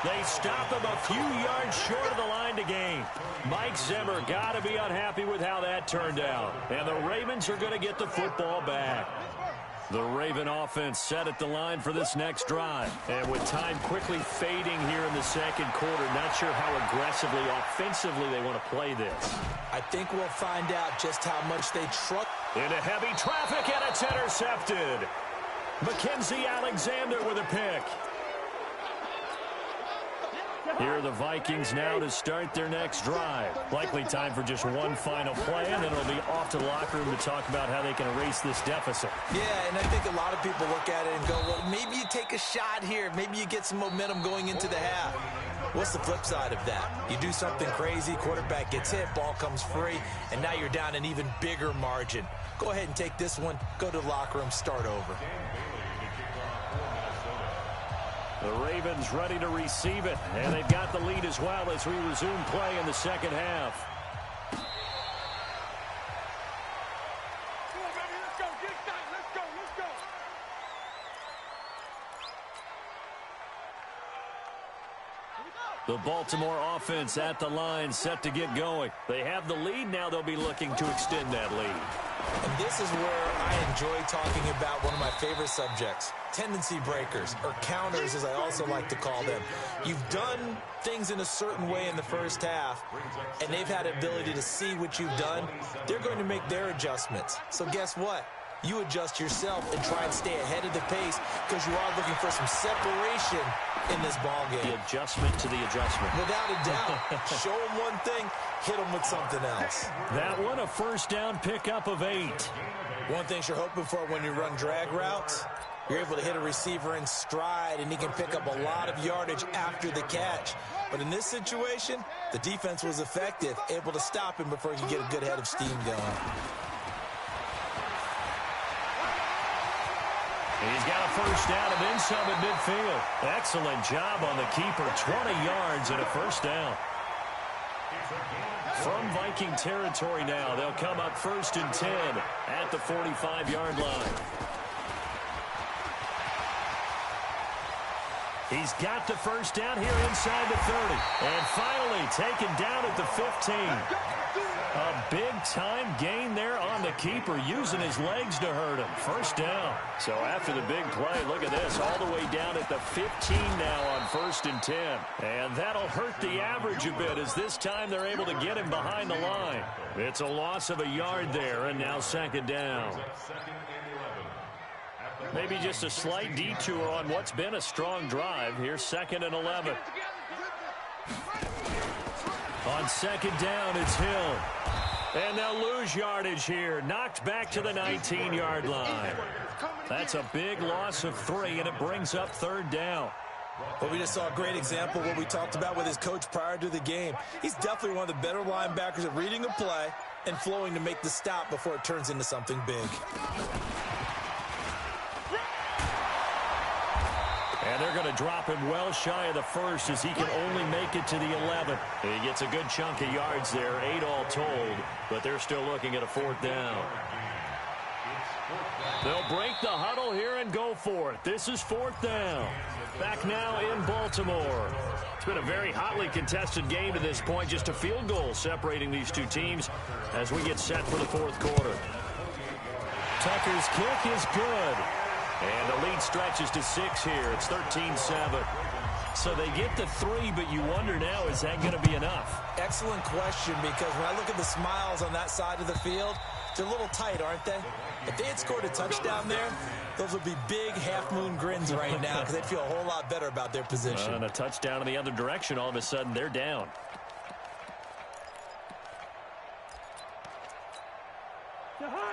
Speaker 2: They stop him a few yards short of the line to gain. Mike Zimmer got to be unhappy with how that turned out. And the Ravens are going to get the football back. The Raven offense set at the line for this next drive. And with time quickly fading here in the second quarter, not sure how aggressively, offensively they want to play this.
Speaker 3: I think we'll find out just how much they trust.
Speaker 2: Into heavy traffic, and it's intercepted. Mackenzie Alexander with a pick. Here are the Vikings now to start their next drive. Likely time for just one final play, and then it'll be off to the locker room to talk about how they can erase this deficit.
Speaker 3: Yeah, and I think a lot of people look at it and go, well, maybe you take a shot here. Maybe you get some momentum going into the half. What's the flip side of that? You do something crazy, quarterback gets hit, ball comes free, and now you're down an even bigger margin. Go ahead and take this one, go to the locker room, start over.
Speaker 2: The Ravens ready to receive it, and they've got the lead as well as we resume play in the second half.
Speaker 4: Come on, baby, let's go. Get it done. Let's go. Let's go.
Speaker 2: The Baltimore offense at the line, set to get going. They have the lead. Now they'll be looking to extend that lead.
Speaker 3: And this is where I enjoy talking about one of my favorite subjects, tendency breakers, or counters as I also like to call them. You've done things in a certain way in the first half, and they've had the ability to see what you've done. They're going to make their adjustments. So guess what? You adjust yourself and try and stay ahead of the pace because you are looking for some separation in this ball game.
Speaker 2: The adjustment to the adjustment.
Speaker 3: Without a doubt. Show them one thing, hit them with something else.
Speaker 2: That one, a first down pickup of 8.
Speaker 3: One thing you're hoping for when you run drag routes, you're able to hit a receiver in stride, and he can pick up a lot of yardage after the catch. But in this situation, the defense was effective, able to stop him before he could get a good head of steam going.
Speaker 2: He's got a first down and then some at midfield. Excellent job on the keeper. 20 yards and a first down. From Viking territory now, they'll come up 1st and 10 at the 45-yard line. He's got the first down here inside the 30. And finally taken down at the 15. A big-time gain there on the keeper, using his legs to hurt him. First down. So after the big play, look at this, all the way down at the 15 now on 1st and 10. And that'll hurt the average a bit, as this time they're able to get him behind the line. It's a loss of a yard there, and now 2nd down. Maybe just a slight detour on what's been a strong drive. Here's 2nd and 11. On 2nd down, it's Hill. And they'll lose yardage here. Knocked back to the 19-yard line. That's a big loss of 3, and it brings up 3rd down.
Speaker 3: Well, we just saw a great example of what we talked about with his coach prior to the game. He's definitely one of the better linebackers at reading a play and flowing to make the stop before it turns into something big.
Speaker 2: And they're going to drop him well shy of the 1st as he can only make it to the 11th. He gets a good chunk of yards there, 8 all told, but they're still looking at a 4th down. They'll break the huddle here and go for it. This is 4th down. Back now in Baltimore. It's been a very hotly contested game to this point. Just a field goal separating these two teams as we get set for the 4th quarter. Tucker's kick is good. And the lead stretches to 6 here. It's 13-7. So they get the 3, but you wonder now, is that going to be enough?
Speaker 3: Excellent question, because when I look at the smiles on that side of the field, they're a little tight, aren't they? If they had scored a touchdown there, those would be big half-moon grins right now because they'd feel a whole lot better about their position.
Speaker 2: And a touchdown in the other direction, all of a sudden they're down.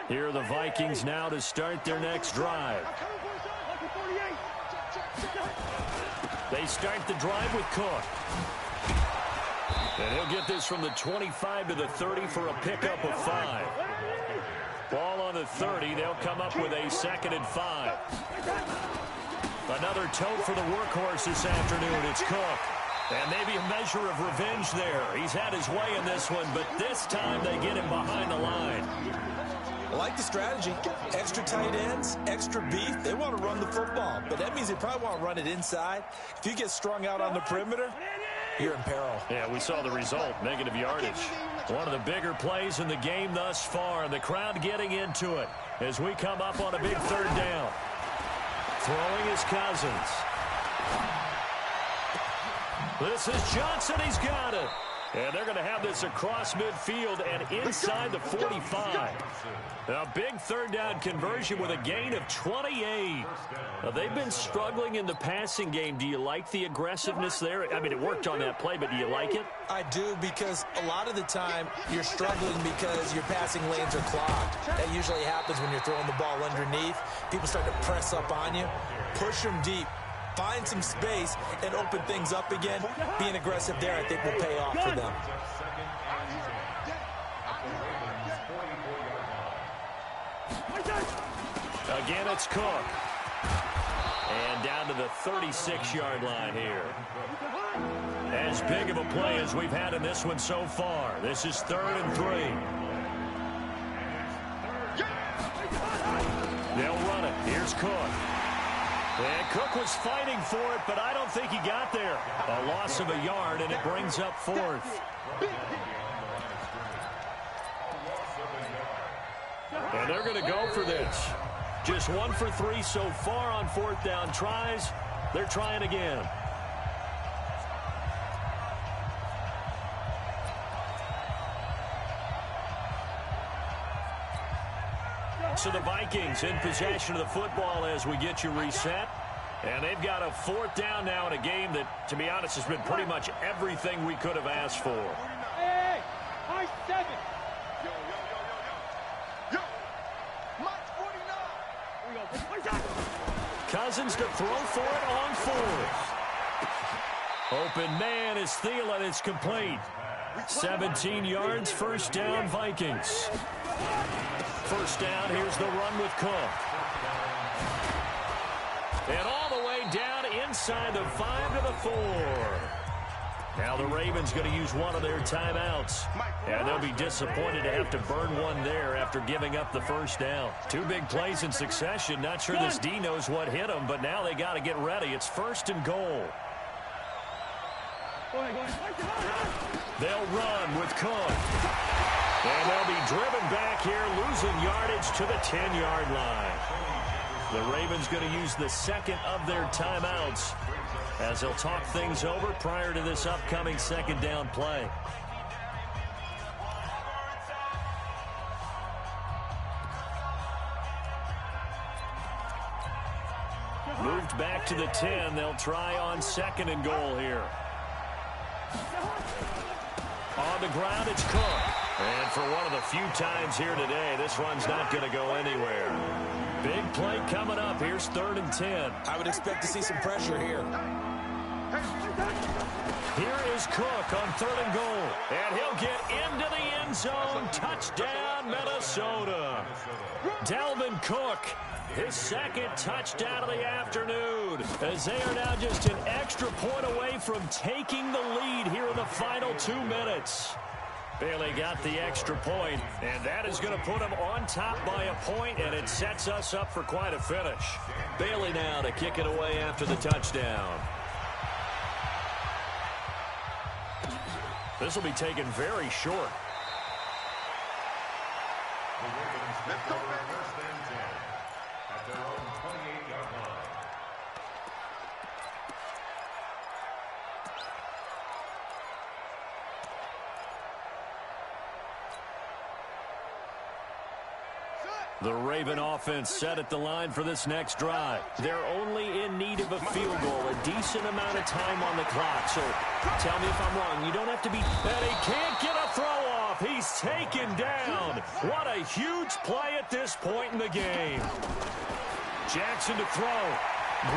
Speaker 2: Here are the Vikings now to start their next drive. They start the drive with Cook. And he'll get this from the 25 to the 30 for a pickup of 5. Ball on the 30. They'll come up with a 2nd and 5. Another tote for the workhorse this afternoon. It's Cook. And maybe a measure of revenge there. He's had his way in this one, but this time they get him behind the line.
Speaker 3: I like the strategy. Extra tight ends, extra beef. They want to run the football, but that means they probably want to run it inside. If you get strung out on the perimeter, you're in peril.
Speaker 2: Yeah, we saw the result, negative yardage. One of the bigger plays in the game thus far, and the crowd getting into it as we come up on a big 3rd down. Throwing is Cousins. This is Johnson. He's got it. And they're going to have this across midfield and inside the 45. A big 3rd down conversion with a gain of 28. Now, they've been struggling in the passing game. Do you like the aggressiveness there? I mean, it worked on that play, but do you like it?
Speaker 3: I do, because a lot of the time you're struggling because your passing lanes are clogged. That usually happens when you're throwing the ball underneath. People start to press up on you. Push them deep. Find some space and open things up again. Being aggressive there, I think, will pay off for them.
Speaker 2: Again, it's Cook. And down to the 36-yard line here. As big of a play as we've had in this one so far. This is 3rd and 3. They'll run it. Here's Cook. And Cook was fighting for it, but I don't think he got there. A loss of a yard, and it brings up 4th. And they're going to go for this. Just 1 for 3 so far on 4th down tries. They're trying again. So the Vikings in possession of the football as we get you reset. And they've got a 4th down now in a game that, to be honest, has been pretty much everything we could have asked for.
Speaker 4: Hey, high 7. Yo, Mike 49.
Speaker 2: Cousins to throw for it on 4th. Open man is Thielen. It's complete. 17 yards, 1st down, Vikings. 1st down, here's the run with Cook. And all the way down inside the 5 to the 4. Now the Ravens going to use one of their timeouts. And they'll be disappointed to have to burn one there after giving up the 1st down. 2 big plays in succession. Not sure this D knows what hit them, but now they got to get ready. It's 1st and goal. They'll run with Cook. And they'll be driven back here, losing yardage to the 10-yard line. The Ravens going to use the 2nd of their timeouts as they'll talk things over prior to this upcoming 2nd down play. Moved back to the 10. They'll try on 2nd and goal here. On the ground, it's Cook. And for one of the few times here today, this run's not going to go anywhere. Big play coming up. Here's 3rd and 10.
Speaker 3: I would expect to see some pressure here.
Speaker 2: Here is Cook on 3rd and goal. And he'll get into the end zone. Touchdown, Minnesota. Dalvin Cook, his 2nd touchdown of the afternoon, as they are now just an extra point away from taking the lead here in the final 2 minutes. Bailey got the extra point, and that is going to put him on top by a point, and it sets us up for quite a finish. Bailey now to kick it away after the touchdown. This will be taken very short.
Speaker 5: Let's go, baby. 1st and 10 at their own 28-yard line.
Speaker 2: The Raven offense set at the line for this next drive. They're only in need of a field goal, a decent amount of time on the clock. So tell me if I'm wrong. You don't have to be... And he can't get a throw off. He's taken down. What a huge play at this point in the game. Jackson to throw.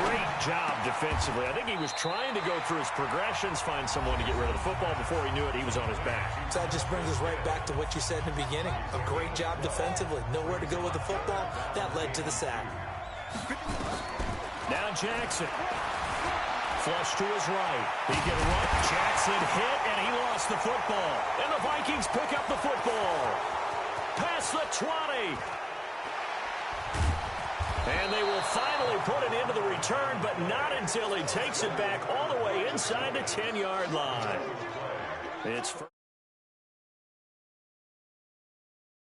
Speaker 2: Great job defensively. I think he was trying to go through his progressions, find someone to get rid of the football. Before he knew it, he was on his back.
Speaker 3: So that just brings us right back to what you said in the beginning. A great job defensively. Nowhere to go with the football. That led to the sack.
Speaker 2: Now Jackson. Flush to his right. He can run. Jackson hit, and he lost the football. And the Vikings pick up the football. Past the 20. And they will finally put it into the return, but not until he takes it back all the way inside the 10-yard line. It's